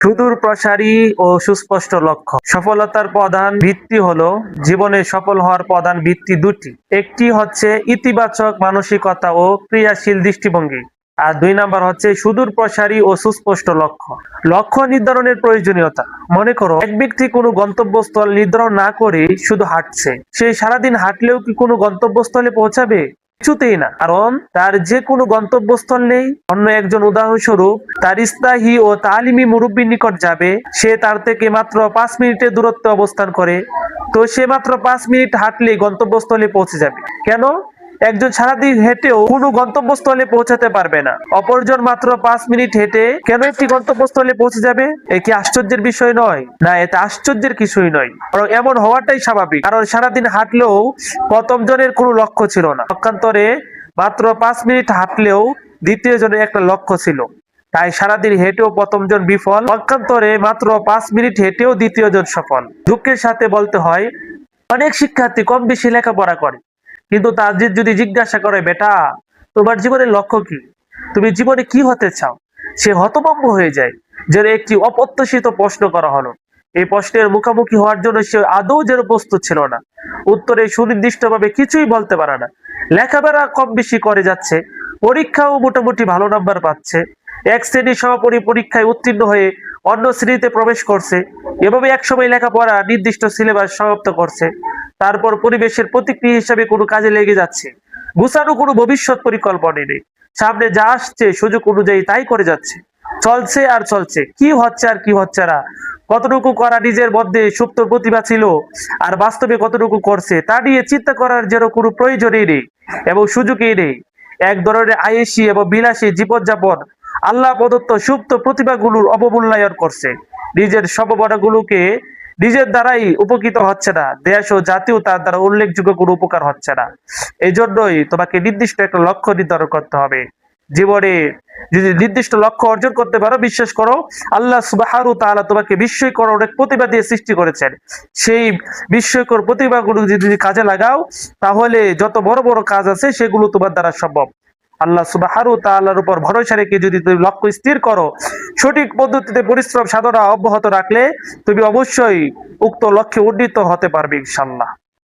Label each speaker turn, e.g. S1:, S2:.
S1: সুদূর প্রসারী ও সুস্পষ্ট লক্ষ্য। সফলতার প্রধান ভিত্তি হলো, জীবনে সফল হওয়ার প্রধান ভিত্তি দুটি। একটি হচ্ছে ইতিবাচক মানসিকতা ও ক্রিয়াশীল দৃষ্টিভঙ্গি, আর 2 নাম্বার হচ্ছে সুদূর প্রসারী ও সুস্পষ্ট লক্ষ্য। লক্ষ্য নির্ধারণের প্রয়োজনীয়তা। মনে করো, এক ব্যক্তি কোনো গন্তব্যস্থল নির্ধারণ না করে শুধু হাঁটছে। সে সারাদিন হাঁটলেও কি কোনো গন্তব্যস্থলে পৌঁছাবে? কিছুতেই না, কারণ তার যে কোনো গন্তব্যস্থল নেই। অন্য একজন উদাহরণস্বরূপ তার ইস্তাহি ও তালিমি মুরব্বীর নিকট যাবে, সে তার থেকে মাত্র 5 মিনিটের দূরত্বে অবস্থান করে, তো সে মাত্র 5 মিনিট হাঁটলেই গন্তব্যস্থলে পৌঁছে যাবে। কেন? একজন সারাদিন হেঁটেও কোনো গন্তব্যস্থলে পৌঁছাতে পারবে না, অপরজন মাত্র 5 মিনিট হেঁটে কেন একটি গন্তব্যস্থলে পৌঁছে যাবে? এ কি আশ্চর্যের বিষয় নয়? না, এটা আশ্চর্যের কিছুই নয়, বরং এমন হওয়াটাই স্বাভাবিক। কারণ সারাদিন হাঁটলেও প্রথম জনের কোনো লক্ষ্য ছিল না, পক্ষান্তরে মাত্র 5 মিনিট হাঁটলেও দ্বিতীয় জনের একটা লক্ষ্য ছিল। তাই সারাদিন হেঁটেও প্রথম জন বিফল, পক্ষান্তরে মাত্র 5 মিনিট হেঁটেও দ্বিতীয় জন সফল। দুঃখের সাথে বলতে হয়, অনেক শিক্ষার্থী কম বেশি লেখাপড়া করে, কিন্তু তাদের যদি জিজ্ঞাসা করে, বেটা তোমার জীবনের লক্ষ্য কি, তুমি জীবনে কি হতে চাও, সে হতভম্ব হয়ে যায়। যেন একটি অপ্রত্যাশিত প্রশ্ন করা হলো। এই প্রশ্নের মুখোমুখি হওয়ার জন্য সে আদৌ যেন প্রস্তুত ছিল না। উত্তরে সুনির্দিষ্টভাবে কিছুই বলতে পারে না। লেখাপড়া কম বেশি করে যাচ্ছে, পরীক্ষাও মোটামুটি ভালো নাম্বার পাচ্ছে, এক শ্রেণীর সহপাঠী পরীক্ষায় উত্তীর্ণ হয়ে অন্য শ্রেণীতে প্রবেশ করছে, এভাবে একসময় লেখাপড়া নির্দিষ্ট সিলেবাস সমাপ্ত করছে, তারপর পরিবেশের প্রতিক্রিয়া হিসাবে কোনো কাজে লেগে যাচ্ছে। গুছানো কোনো ভবিষ্যৎ পরিকল্পনা নেই, সামনে যা আসছে সুযোগ অনুযায়ী তাই করে যাচ্ছে, চলছে আর চলছে, কি হচ্ছে আর কি হচ্ছে না, কতটুকু করা নিজের মধ্যে সুপ্ত প্রতিভা ছিল আর বাস্তবে কতটুকু করছে তা নিয়ে চিন্তা করার যেন কোনো প্রয়োজনই নেই এবং সুযোগই নেই। এক ধরনের আয়েসি এবং বিলাসী জীবনযাপন আল্লাহ প্রদত্ত সুপ্ত প্রতিভাগুলোর অবমূল্যায়ন করছে। নিজের সম্ভাবনাগুলোকে নিজের দ্বারাই উপকৃত হচ্ছে না, দেশ ও জাতীয় তার দ্বারা উল্লেখযোগ্য কোনো উপকার হচ্ছে না। এই জন্যই তোমাকে নির্দিষ্ট একটা লক্ষ্য নির্ধারণ করতে হবে। জীবনে যদি নির্দিষ্ট লক্ষ্য অর্জন করতে পারো, বিশ্বাস করো আল্লাহ সুবহানাহু ওয়া তাআলা তোমাকে বিস্ময়কর অনেক প্রতিভা দিয়ে সৃষ্টি করেছেন। সেই বিস্ময়কর প্রতিভাগুলো যদি কাজে লাগাও, তাহলে যত বড় বড় কাজ আছে সেগুলো তোমার দ্বারা সম্ভব। আল্লাহ সুবহানাহু ওয়া তাআলার উপর ভরসা রেখে যদি তুমি লক্ষ্য স্থির করো, সঠিক পদ্ধতিতে পরিশ্রম সাধনা অব্যাহত রাখলে তুমি অবশ্যই উক্ত লক্ষ্যে উন্নীত হতে পারবে ইনশাআল্লাহ।